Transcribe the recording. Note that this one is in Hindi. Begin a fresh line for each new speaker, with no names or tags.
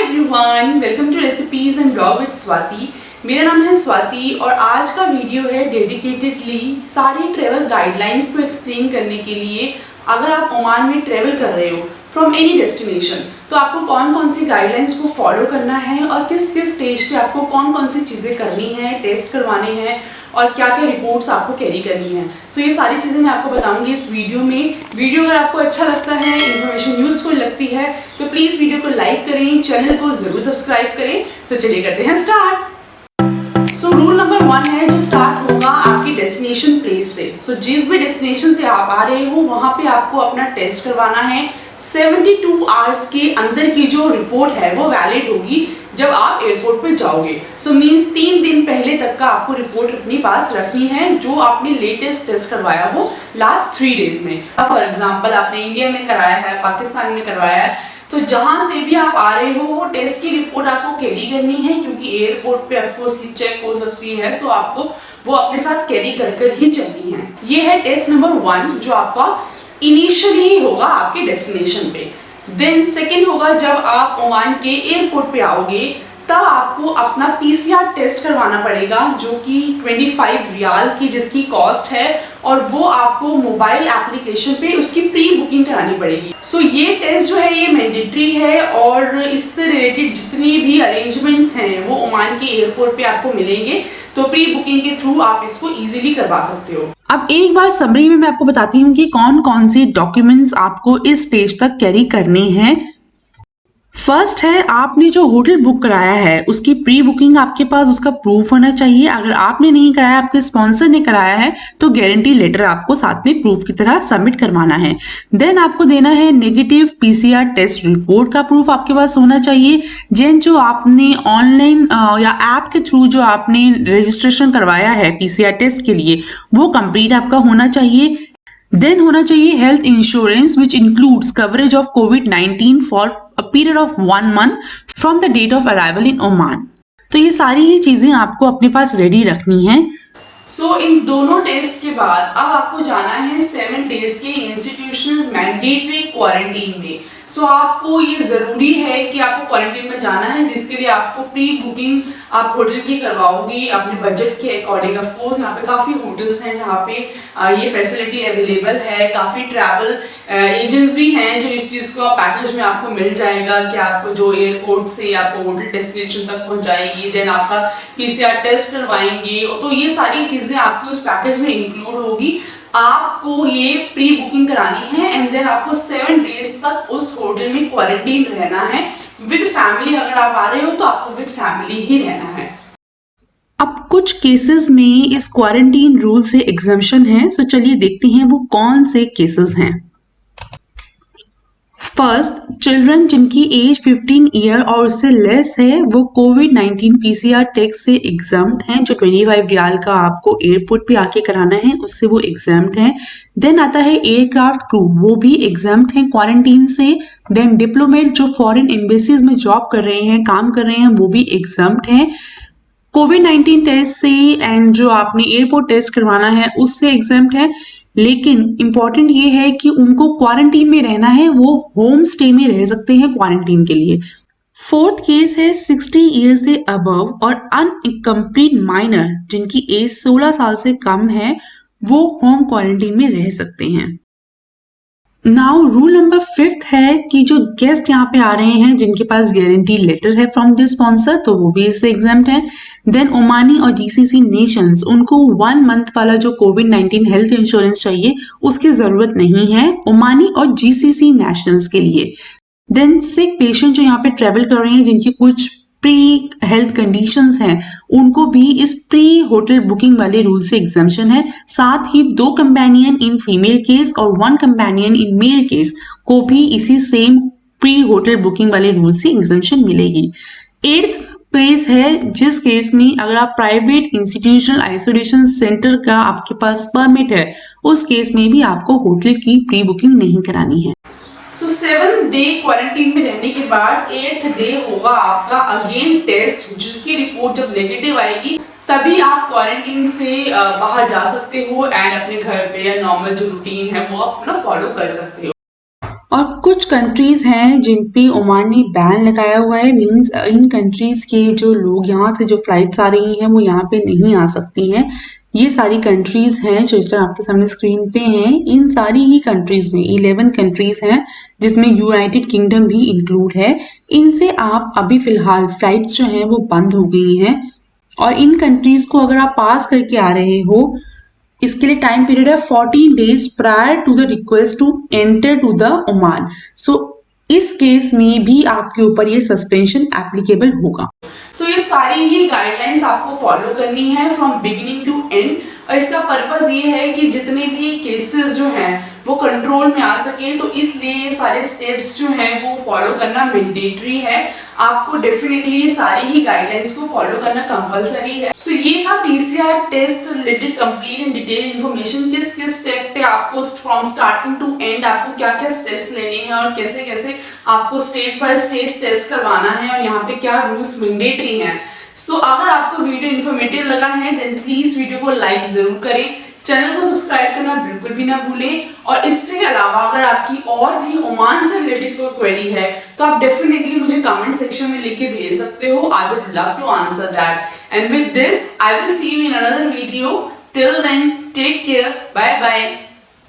Everyone, welcome to recipes and blog with Swati. मेरा नाम है स्वाति और आज का वीडियो है डेडिकेटेडली सारी ट्रैवल गाइडलाइंस को एक्सप्लेन करने के लिए। अगर आप ओमान में ट्रैवल कर रहे हो फ्रॉम एनी डेस्टिनेशन, तो आपको कौन कौन सी गाइडलाइंस को फॉलो करना है और किस किस स्टेज पे आपको कौन कौन सी चीज़ें करनी है, टेस्ट करवाने हैं और क्या क्या रिपोर्ट्स आपको कैरी करनी है। तो ये सारी चीज़ें मैं आपको बताऊंगी इस वीडियो में। वीडियो अगर आपको अच्छा लगता है, इन्फॉर्मेशन यूजफुल लगती है, तो प्लीज़ वीडियो को लाइक करें, चैनल को ज़रूर सब्सक्राइब करें। तो चलिए करते हैं स्टार्ट। सो रूल नंबर 1 है जो स्टार्ट होगा आपकी डेस्टिनेशन प्लेस से। सो जिस भी डेस्टिनेशन से आप आ रहे हो वहाँ पे आपको अपना टेस्ट करवाना है। 72 आवर्स के अंदर की जो रिपोर्ट है वो वैलिड होगी जब आप एयरपोर्ट पे जाओगे। सो मीन्स 3 दिन पहले तक का आपको रिपोर्ट अपने पास रखनी है जो आपने लेटेस्ट टेस्ट करवाया हो लास्ट 3 डेज में। फॉर एग्जाम्पल आपने इंडिया में कराया है, पाकिस्तान में करवाया है, तो जहां से भी आप आ रहे हो वो टेस्ट की रिपोर्ट आपको कैरी करनी है, क्योंकि एयरपोर्ट पे ऑफकोर्स चेक हो सकती है। सो आपको वो अपने साथ कैरी कर ही चलनी है। ये है टेस्ट नंबर 1 जो आपका इनिशियली ही होगा आपके डेस्टिनेशन पे। देन सेकेंड होगा जब आप ओमान के एयरपोर्ट पे आओगे तब आपको अपना पीसीआर टेस्ट करवाना पड़ेगा, जो कि 25 रियाल की जिसकी कॉस्ट है, और वो आपको मोबाइल एप्लीकेशन पे उसकी प्री बुकिंग करानी पड़ेगी। सो ये टेस्ट जो है ये मैंडेटरी है और इससे रिलेटेड जितनी भी अरेंजमेंट्स हैं वो ओमान के एयरपोर्ट पे आपको मिलेंगे। तो प्री बुकिंग के थ्रू आप इसको इजीली करवा सकते हो।
अब एक बार समरी में मैं आपको बताती हूँ कि कौन कौन से डॉक्यूमेंट्स आपको इस स्टेज तक कैरी करने हैं। फर्स्ट है, आपने जो होटल बुक कराया है उसकी प्री बुकिंग आपके पास उसका प्रूफ होना चाहिए। अगर आपने नहीं कराया, आपके स्पॉन्सर ने कराया है, तो गारंटी लेटर आपको साथ में प्रूफ की तरह सबमिट करवाना है। देन आपको देना है नेगेटिव पीसीआर टेस्ट रिपोर्ट का प्रूफ आपके पास होना चाहिए। जिन जो आपने ऑनलाइन या ऐप के थ्रू जो आपने रजिस्ट्रेशन करवाया है पीसीआर टेस्ट के लिए वो कंप्लीट आपका होना चाहिए। देन होना चाहिए health insurance which includes coverage of कोविड-19 for a period of 1 month from the date of arrival in Oman. तो ये सारी ही चीजें आपको अपने पास रेडी रखनी है।
सो इन दोनों टेस्ट के बाद अब आपको जाना है 7 डेज के इंस्टीट्यूशनल मैंडेटरी क्वारंटीन में। सो आपको ये जरूरी है कि आपको क्वारंटीन में जाना है, जिसके लिए आपको प्री बुकिंग आप होटल की करवाओगे अपने बजट के अकॉर्डिंग। ऑफ कोर्स यहाँ पे काफ़ी होटल्स हैं जहाँ पे ये फैसिलिटी अवेलेबल है। काफ़ी ट्रैवल एजेंट्स भी हैं जो इस चीज़ को पैकेज में आपको मिल जाएगा कि आपको जो एयरपोर्ट से आपको होटल डेस्टिनेशन तक पहुँचाएगी, देन आपका पीसीआर टेस्ट करवाएंगे। तो ये सारी चीज़ें आपकी उस पैकेज में इंक्लूड होगी। आपको ये प्री बुकिंग करानी है एंड देन आपको 7 डेज तक उस होटल में क्वारंटीन रहना है विद फैमिली। अगर आप आ रहे हो तो आपको विद फैमिली ही रहना है।
अब कुछ केसेस में इस क्वारंटीन रूल से एग्जम्पशन है। सो चलिए देखते हैं वो कौन से केसेस हैं। फर्स्ट, चिल्ड्रन जिनकी एज 15 ईयर और उससे लेस है वो कोविड-19 पीसीआर टेस्ट से एग्जम्प्ट हैं। जो 25 रियाल का आपको एयरपोर्ट पे आके कराना है उससे वो एग्जम्प्ट हैं। देन आता है एयरक्राफ्ट क्रू, वो भी एग्जम्प्ट हैं क्वारंटीन से। देन डिप्लोमेट जो फॉरेन एम्बेसीज में जॉब कर रहे हैं, काम कर रहे हैं, वो भी एग्जम्प्ट हैं कोविड-19 टेस्ट से। एंड जो आपने एयरपोर्ट टेस्ट करवाना है उससे एग्जम्प्ट है। लेकिन इंपॉर्टेंट ये है कि उनको क्वारंटीन में रहना है, वो होम स्टे में रह सकते हैं क्वारंटीन के लिए। फोर्थ केस है 60 ईयर से अबव और अनकम्प्लीट माइनर जिनकी एज 16 साल से कम है, वो होम क्वारंटीन में रह सकते हैं। नाउ रूल नंबर 5 है कि जो गेस्ट यहाँ पे आ रहे हैं जिनके पास गारंटी लेटर है फ्रॉम द स्पॉन्सर, तो वो भी इससे एग्जम्प्ट है। देन ओमानी और जीसीसी नेशंस, उनको 1 मंथ वाला जो कोविड-19 हेल्थ इंश्योरेंस चाहिए उसकी जरूरत नहीं है ओमानी और जीसीसी नेशनल्स के लिए। देन सिक पेशेंट जो यहाँ पे ट्रेवल कर रहे हैं जिनकी कुछ प्री हेल्थ कंडीशंस हैं, उनको भी इस प्री होटल बुकिंग वाले रूल से एग्जम्पशन है। साथ ही 2 कंपेनियन इन फीमेल केस और 1 कंपेनियन इन मेल केस को भी इसी सेम प्री होटल बुकिंग वाले रूल से एग्जम्पशन मिलेगी। 8th केस है जिस केस में अगर आप प्राइवेट इंस्टीट्यूशनल आइसोलेशन सेंटर का आपके पास परमिट है, उस केस में भी आपको होटल की प्री बुकिंग नहीं करानी है।
सो 7 डे क्वारंटीन में रहने के बाद 8th डे होगा आपका अगेन टेस्ट, जिसकी रिपोर्ट जब नेगेटिव आएगी तभी आप क्वारंटीन से बाहर जा सकते हो एंड अपने घर पे या नॉर्मल जो रूटीन है वो अपना फॉलो कर सकते हो।
और कुछ कंट्रीज हैं जिन पे ओमान ने बैन लगाया हुआ है, मींस इन कंट्रीज के जो लोग यहाँ से जो फ्लाइट्स आ रही हैं वो यहाँ पे नहीं आ सकती हैं। ये सारी कंट्रीज हैं जो इस टाइम आपके सामने स्क्रीन पे हैं। इन सारी ही कंट्रीज में 11 कंट्रीज हैं जिसमें यूनाइटेड किंगडम भी इंक्लूड है। इनसे आप अभी फिलहाल फ्लाइट्स जो हैं वो बंद हो गई हैं और इन कंट्रीज को अगर आप पास करके आ रहे हो इसके लिए टाइम पीरियड है 14 days prior to the request to enter to the Oman. सो इस केस में भी आपके ऊपर ये सस्पेंशन एप्लीकेबल होगा।
सो ये सारी ही गाइडलाइंस आपको फॉलो करनी है फ्रॉम बिगिनिंग टू एंड, और इसका पर्पस ये है कि जितने भी केसेस जो हैं वो कंट्रोल में आ सके, तो इसलिए सारे स्टेप्स जो हैं वो फॉलो करना मैंडेटरी है। आपको डेफिनेटली सारी ही गाइडलाइंस को फॉलो करना कंपलसरी है। सो ये था पीसीआर टेस्ट से related complete and detail information, किस किस स्टेप पे आपको फ्रॉम स्टार्टिंग टू एंड आपको क्या क्या स्टेप्स लेने हैं और कैसे कैसे आपको स्टेज बाय स्टेज टेस्ट करवाना है और यहाँ पे क्या रूल्स मैंडेटरी हैं। सो अगर आपको वीडियो इन्फॉर्मेटिव लगा है देन प्लीज वीडियो को लाइक जरूर करें, चैनल को सब्सक्राइब करना बिल्कुल भी ना भूलें, और इससे अलावा अगर आपकी और भी ओमान से रिलेटेड कोई क्वेरी है तो आप डेफिनेटली मुझे कमेंट सेक्शन में लिख के भेज सकते हो। I would love to answer that, and with this I will see you in another video. Till then take care, bye bye.